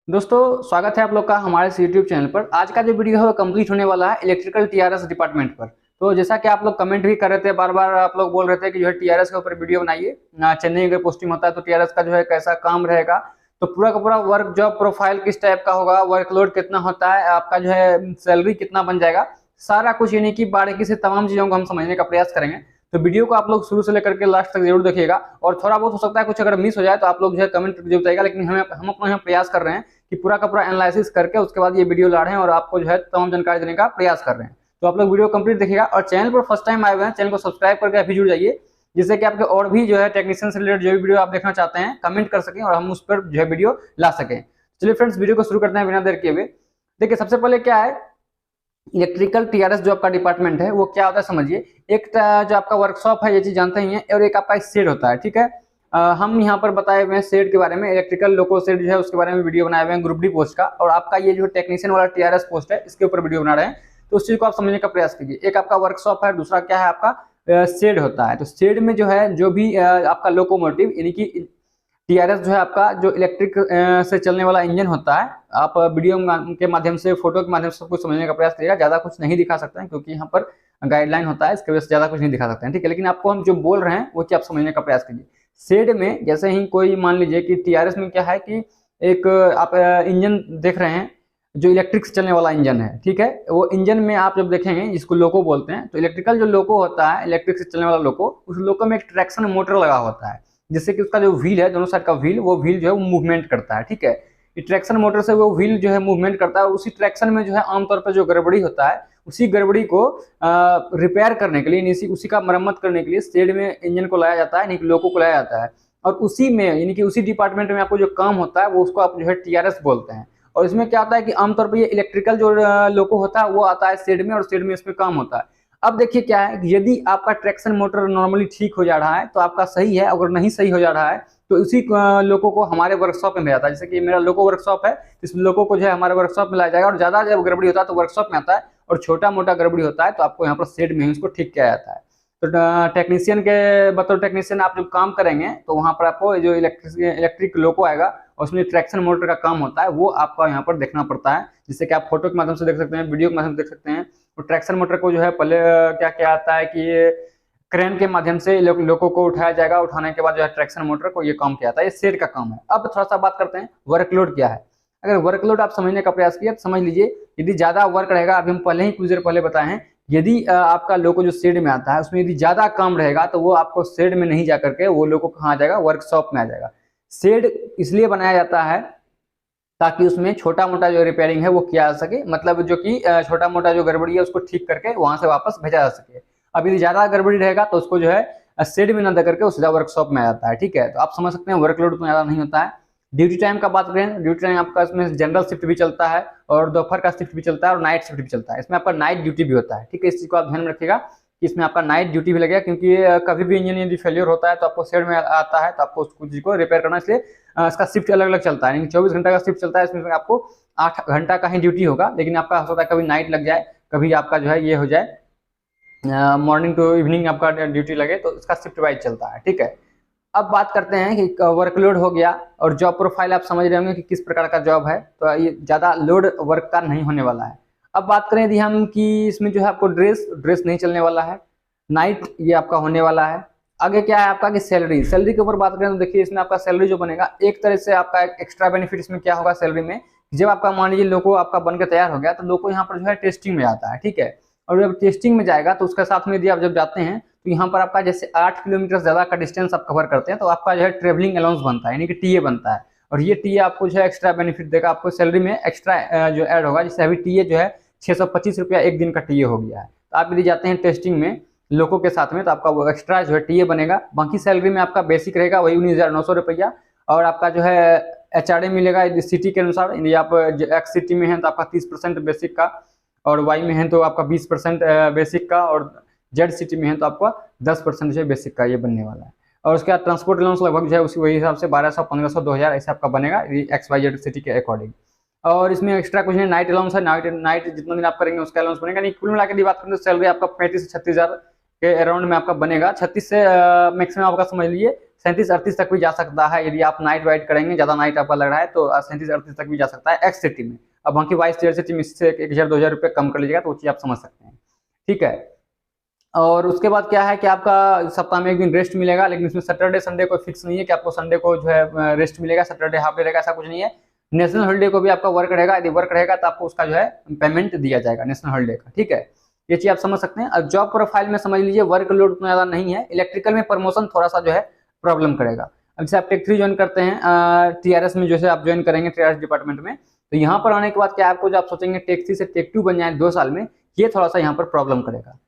दोस्तों स्वागत है आप लोग का हमारे इस यूट्यूब चैनल पर। आज का जो वीडियो है वो कंप्लीट होने वाला है इलेक्ट्रिकल टीआरएस डिपार्टमेंट पर। तो जैसा कि आप लोग कमेंट भी कर रहे थे, बार बार आप लोग बोल रहे थे कि जो है टीआरएस के ऊपर वीडियो बनाइए। चेन्नई अगर पोस्टिंग होता है तो टीआरएस का जो है कैसा काम रहेगा, तो पूरा का पूरा वर्क जॉब प्रोफाइल किस टाइप का होगा, वर्कलोड कितना होता है, आपका जो है सैलरी कितना बन जाएगा, सारा कुछ यानी कि बारीकी से तमाम चीजों को हम समझने का प्रयास करेंगे। तो वीडियो को आप लोग शुरू से लेकर के लास्ट तक जरूर देखिएगा। और थोड़ा बहुत हो सकता है कुछ अगर मिस हो जाए तो आप लोग जो है कमेंट जरूर बताइएगा, लेकिन हम अपना यहाँ प्रयास कर रहे हैं कि पूरा का पूरा एनालिसिस करके उसके बाद ये वीडियो ला रहे हैं और आपको जो है तमाम जानकारी देने का प्रयास कर रहे हैं। तो आप लोग वीडियो कंप्लीट देखिएगा और चैनल पर फर्स्ट टाइम आए हुए हैं चैनल को सब्सक्राइब करके अभी जुड़ जाइए, जिससे कि आपके और भी जो है टेक्नीशियन से रिलेटेड जो भी वीडियो आप देखना चाहते हैं कमेंट कर सकें और हम उस पर जो है वीडियो ला सकें। चलिए फ्रेंड्स, वीडियो को शुरू करते हैं बिना देर किए हुए। देखिए सबसे पहले क्या है, इलेक्ट्रिकल टीआरएस जो आपका डिपार्टमेंट है वो क्या होता है समझिए। एक जो आपका वर्कशॉप है ये चीज जानते ही हैं, और एक आपका शेड होता है। ठीक है, हम यहाँ पर बताए हुए हैं शेड के बारे में, इलेक्ट्रिकल लोको शेड जो है उसके बारे में वीडियो बनाए हुए हैं ग्रुप डी पोस्ट का, और आपका ये जो टेक्नीशियन वाला टीआरएस पोस्ट है इसके ऊपर वीडियो बना रहे हैं। तो उस चीज को आप समझने का प्रयास कीजिए। एक आपका वर्कशॉप है, दूसरा क्या है आपका शेड होता है। तो शेड में जो है जो भी आपका लोकोमोटिव यानी कि टीआरएस जो है आपका जो इलेक्ट्रिक से चलने वाला इंजन होता है, आप वीडियो के माध्यम से फोटो के माध्यम से सब कुछ समझने का प्रयास करिएगा। ज्यादा कुछ नहीं दिखा सकते हैं क्योंकि यहाँ पर गाइडलाइन होता है, इसके वजह से ज्यादा कुछ नहीं दिखा सकते हैं। ठीक है, लेकिन आपको हम जो बोल रहे हैं वो क्या आप समझने का प्रयास कीजिए। शेड में जैसे ही कोई मान लीजिए कि टीआरएस में क्या है कि एक आप इंजन देख रहे हैं जो इलेक्ट्रिक से चलने वाला इंजन है। ठीक है, वो इंजन में आप जब देखेंगे जिसको लोको बोलते हैं, तो इलेक्ट्रिकल जो लोको होता है, इलेक्ट्रिक से चलने वाला लोको, उस लोको में एक ट्रैक्शन मोटर लगा होता है, जिससे कि उसका जो व्हील है, दोनों साइड का व्हील, वो व्हील जो है वो मूवमेंट करता है। ठीक है, ट्रैक्शन मोटर से वो व्हील जो है मूवमेंट करता है। उसी ट्रैक्शन में जो है आमतौर पर जो गड़बड़ी होता है, उसी गड़बड़ी को रिपेयर करने के लिए, उसी का मरम्मत करने के लिए शेड में इंजन को लाया जाता है, यानी कि लोको को लाया जाता है। और उसी में यानी कि उसी डिपार्टमेंट में आपको जो काम होता है वो उसको आप जो है टीआरएस बोलते हैं। और इसमें क्या होता है कि आमतौर पर ये इलेक्ट्रिकल जो लोको होता है वो आता है शेड में, और शेड में इसमें काम होता है। अब देखिए क्या है, यदि आपका ट्रैक्शन मोटर नॉर्मली ठीक हो जा रहा है तो आपका सही है, अगर नहीं सही हो जा रहा है तो उसी लोगों को हमारे वर्कशॉप में भेजा जाता है। जैसे कि मेरा लोको वर्कशॉप है, इस लोको को जो है हमारे वर्कशॉप में लाया जाएगा, और ज्यादा जब गड़बड़ी होता है तो वर्कशॉप में आता है, और छोटा मोटा गड़बड़ी होता है तो आपको यहाँ पर शेड में ही उसको ठीक किया जाता है। तो टेक्नीशियन के बतौर टेक्नीशियन आप जब काम करेंगे तो वहां पर आपको जो इलेक्ट्रिक लोको आएगा और उसमें ट्रैक्शन मोटर का काम होता है वो आपका यहाँ पर देखना पड़ता है, जिससे कि आप फोटो के माध्यम से देख सकते हैं, वीडियो के माध्यम से देख सकते हैं। तो ट्रैक्शन मोटर को जो है पहले क्या क्या आता है कि ये क्रेन के माध्यम से लोगों को उठाया जाएगा, उठाने के बाद जो है ट्रैक्शन मोटर को ये काम किया जाता है, ये शेड का काम है। अब थोड़ा सा बात करते हैं वर्कलोड क्या है। अगर वर्कलोड आप समझने का प्रयास किया तो समझ लीजिए, यदि ज्यादा वर्क रहेगा, अभी हम पहले ही कुछ देर पहले बताए हैं, यदि आपका लोको जो शेड में आता है उसमें यदि ज्यादा काम रहेगा तो वो आपको शेड में नहीं जा करके वो लोको कहाँ आ जाएगा, वर्कशॉप में आ जाएगा। शेड इसलिए बनाया जाता है ताकि उसमें छोटा मोटा जो रिपेयरिंग है वो किया जा सके, मतलब जो कि छोटा मोटा जो गड़बड़ी है उसको ठीक करके वहां से वापस भेजा जा सके। अब यदि ज्यादा गड़बड़ी रहेगा तो उसको जो है शेड में न दे करके सीधा वर्कशॉप में आ जाता है। ठीक है, तो आप समझ सकते हैं वर्कलोड उतना ज्यादा नहीं होता है। ड्यूटी टाइम का बात करें, ड्यूटी टाइम आपका इसमें जनरल शिफ्ट भी चलता है, और दोपहर का शिफ्ट भी चलता है, और नाइट शिफ्ट भी चलता है। इसमें आपका नाइट ड्यूटी भी होता है। ठीक है, इस चीज को आप ध्यान में रखिएगा कि इसमें आपका नाइट ड्यूटी भी लगेगा, क्योंकि कभी भी इंजन यदि फेलियर होता है तो आपको शेड में आता है तो आपको उस चीज को रिपेयर करना, इसलिए इसका शिफ्ट अलग अलग चलता है। 24 घंटा का शिफ्ट चलता है, इसमें आपको 8 घंटा का ही ड्यूटी होगा, लेकिन आपका हो सकता है कभी नाइट लग जाए, कभी आपका जो है ये हो जाए मॉर्निंग टू इवनिंग आपका ड्यूटी लगे, तो इसका शिफ्ट वाइज चलता है। ठीक है, अब बात करते हैं कि वर्कलोड हो गया, और जॉब प्रोफाइल आप समझ रहे होंगे कि किस प्रकार का जॉब है, तो ये ज्यादा लोड वर्क का नहीं होने वाला है। अब बात करें यदि हम कि इसमें जो है आपको ड्रेस नहीं चलने वाला है, नाइट ये आपका होने वाला है। आगे क्या है आपका कि सैलरी के ऊपर बात करें तो देखिए इसमें आपका सैलरी जो बनेगा, एक तरह से आपका एक एक्स्ट्रा बेनिफिट इसमें क्या होगा सैलरी में, जब आपका मान लीजिए लोको आपका बनकर तैयार हो गया तो लोको यहाँ पर जो है टेस्टिंग में आता है। ठीक है, और जब टेस्टिंग में जाएगा तो उसके साथ में यदि आप जब जाते हैं तो यहाँ पर आपका जैसे 8 किलोमीटर ज्यादा का डिस्टेंस आप कवर करते हैं तो आपका जो है ट्रेवलिंग अलाउंस बनता है, यानी कि टीए बनता है, और ये टीए आपको जो है एक्स्ट्रा बेनिफिट देगा, आपको सैलरी में एक्स्ट्रा जो ऐड होगा। जैसे अभी टीए जो है 625 रुपया एक दिन का टीए हो गया है, तो आप यदि जाते हैं टेस्टिंग में लोगों के साथ में तो आपका वो एक्स्ट्रा जो है टीए बनेगा। बाकी सैलरी में आपका बेसिक रहेगा वही 19,900 रुपया, और आपका जो है एचआरए मिलेगा सिटी के अनुसार। यदि आप एक्स सिटी में हैं तो आपका 30% बेसिक का, और वाई में है तो आपका 20% बेसिक का, और जेड सिटी में है तो आपका 10% जो है बेसिक का ये बनने वाला है। और उसके बाद ट्रांसपोर्ट अलाउंस लगभग जो है उसी वही हिसाब से 1200, 1500, 2000 ऐसे आपका बनेगा एक्स वाई जेड सिटी के अकॉर्डिंग। और इसमें एक्स्ट्रा कुछ नहीं, नाइट अलाउंस है, नाइट जितना दिन आप करेंगे उसका अलाउंस बनेगा। नहीं, कुल मिला के बात करें तो सैलरी आपका 35 से 36 हज़ार के अराउंड में आपका बनेगा। 36 से मैक्सिमम आपका समझ लीजिए 37-38 तक भी जा सकता है। यदि आप नाइट वाइट करेंगे, ज़्यादा नाइट आपका लग रहा है तो 37-38 तक भी जा सकता है एक्स सिटी में। अब बाकी वाई स्टेयर सिटी में इससे 1000-2000 रुपये कम कर लीजिएगा तो वो चीज़ आप समझ सकते हैं, ठीक है। और उसके बाद क्या है कि आपका सप्ताह में एक दिन रेस्ट मिलेगा, लेकिन इसमें सैटरडे संडे कोई फिक्स नहीं है कि आपको संडे को जो है रेस्ट मिलेगा, सैटरडे हाफ डे रहेगा, ऐसा कुछ नहीं है। नेशनल हॉलिडे को भी आपका वर्क रहेगा, यदि वर्क रहेगा तो आपको उसका जो है पेमेंट दिया जाएगा नेशनल हॉलिडे का, ठीक है। ये चीज आप समझ सकते हैं। और जॉब प्रोफाइल में समझ लीजिए वर्कलोड उतना ज्यादा नहीं है। इलेक्ट्रिकल में प्रमोशन थोड़ा सा जो है प्रॉब्लम करेगा। अब जैसे आप टेक 3 ज्वाइन करते हैं टीआरएस में, जैसे आप ज्वाइन करेंगे टीआरएस डिपार्टमेंट में, तो यहाँ पर आने के बाद क्या आपको जो आप सोचेंगे टेक 3 से टेक 2 बन जाए 2 साल में, ये थोड़ा सा यहाँ पर प्रॉब्लम करेगा।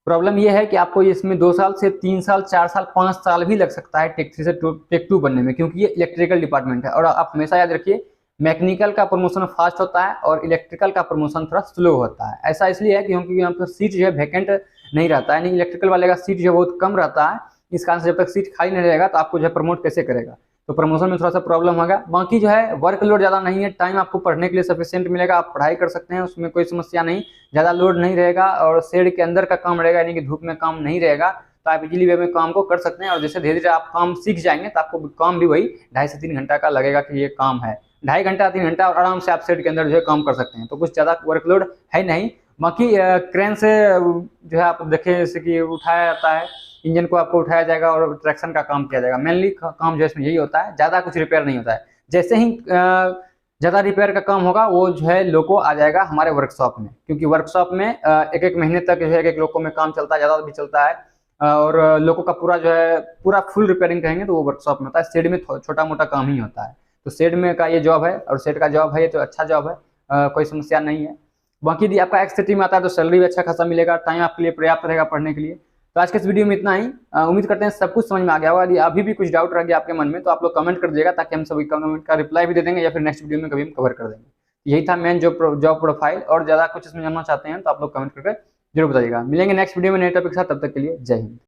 प्रॉब्लम ये है कि आपको इसमें 2 साल से 3 साल 4 साल 5 साल भी लग सकता है टेक 3 से टेक 2 बनने में, क्योंकि ये इलेक्ट्रिकल डिपार्टमेंट है। और आप हमेशा याद रखिए मैकेनिकल का प्रमोशन फास्ट होता है और इलेक्ट्रिकल का प्रमोशन थोड़ा स्लो होता है। ऐसा इसलिए है क्योंकि यहाँ पर सीट जो है वैकेंट नहीं रहता है, नहीं इलेक्ट्रिकल वाले का सीट जो है बहुत कम रहता है। इस कारण से जब तक सीट खाली नहीं रहेगा तो आपको जो है प्रमोट कैसे करेगा, तो प्रमोशन में थोड़ा सा प्रॉब्लम होगा। बाकी जो है वर्कलोड ज़्यादा नहीं है, टाइम आपको पढ़ने के लिए सफिशिएंट मिलेगा, आप पढ़ाई कर सकते हैं, उसमें कोई समस्या नहीं, ज़्यादा लोड नहीं रहेगा। और शेड के अंदर का काम रहेगा, यानी कि धूप में काम नहीं रहेगा, तो आप इजीली वे में काम को कर सकते हैं। और जैसे धीरे धीरे आप काम सीख जाएंगे तो आपको काम भी वही 2.5 से 3 घंटा का लगेगा कि ये काम है, 2.5 घंटा 3 घंटा, और आराम से आप शेड के अंदर जो है काम कर सकते हैं। तो कुछ ज़्यादा वर्कलोड है नहीं। बाकी क्रेन से जो है आप देखें जैसे कि उठाया जाता है, इंजन को आपको उठाया जाएगा और ट्रैक्शन का काम किया जाएगा। मेनली काम जो है इसमें यही होता है, ज़्यादा कुछ रिपेयर नहीं होता है। जैसे ही ज़्यादा रिपेयर का काम होगा वो जो है लोको आ जाएगा हमारे वर्कशॉप में, क्योंकि वर्कशॉप में एक एक महीने तक जो है एक लोको में काम चलता है, ज़्यादा भी चलता है। और लोको का पूरा जो है पूरा फुल रिपेयरिंग कहेंगे तो वो वर्कशॉप में होता है। शेड में छोटा मोटा काम ही होता है। तो शेड में का ये जॉब है और शेड का जॉब है ये तो अच्छा जॉब है, कोई समस्या नहीं है। बाकी यदि आपका एक्स सिटी में आता है तो सैलरी भी अच्छा खासा मिलेगा, टाइम आपके लिए पर्याप्त रहेगा पढ़ने के लिए। तो आज के इस वीडियो में इतना ही। उम्मीद करते हैं सब कुछ समझ में आ गया होगा। यदि अभी भी कुछ डाउट रह गया आपके मन में तो आप लोग कमेंट कर दीजिएगा, ताकि हम सभी कमेंट का रिप्लाई भी दे देंगे या फिर नेक्स्ट वीडियो में कभी हम कवर कर देंगे। यही था मेन जॉब प्रोफाइल, और ज़्यादा कुछ इसमें जानना चाहते हैं तो आप लोग कमेंट करके जरूर बताइएगा। मिलेंगे नेक्स्ट वीडियो में नए टॉपिक के साथ, तब तक के लिए जय हिंद।